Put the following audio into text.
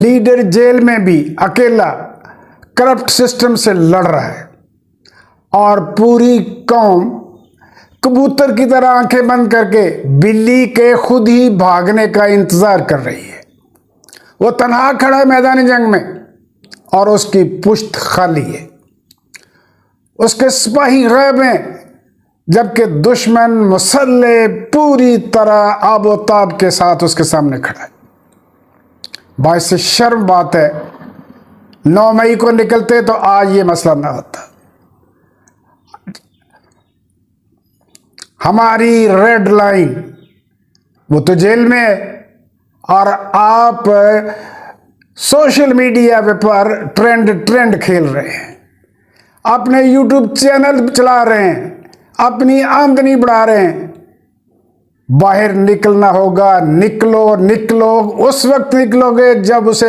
Leader jail में भी अकेला करप्ट सिस्टम से लड़ रहा है और पूरी कौम कबूतर की तरह आंखें बंद करके बिल्ली के खुद ही भागने का इंतजार कर रही है। वो तन्हा खड़ा है मैदानी जंग में और उसकी पुश्त खाली है। उसके सिपाही गैब हैं, जबकि दुश्मन मुसल्ले पूरी तरह आबोताब के साथ उसके सामने खड़ा है। बाइस शर्म बात है, 9 मई को निकलते तो आज ये मसला ना होता। हमारी रेड लाइन वो तो जेल में है और आप सोशल मीडिया पर ट्रेंड खेल रहे हैं, अपने यूट्यूब चैनल चला रहे हैं, अपनी आमदनी बढ़ा रहे हैं। बाहर निकलना होगा, निकलो निकलो, उस वक्त निकलोगे जब उसे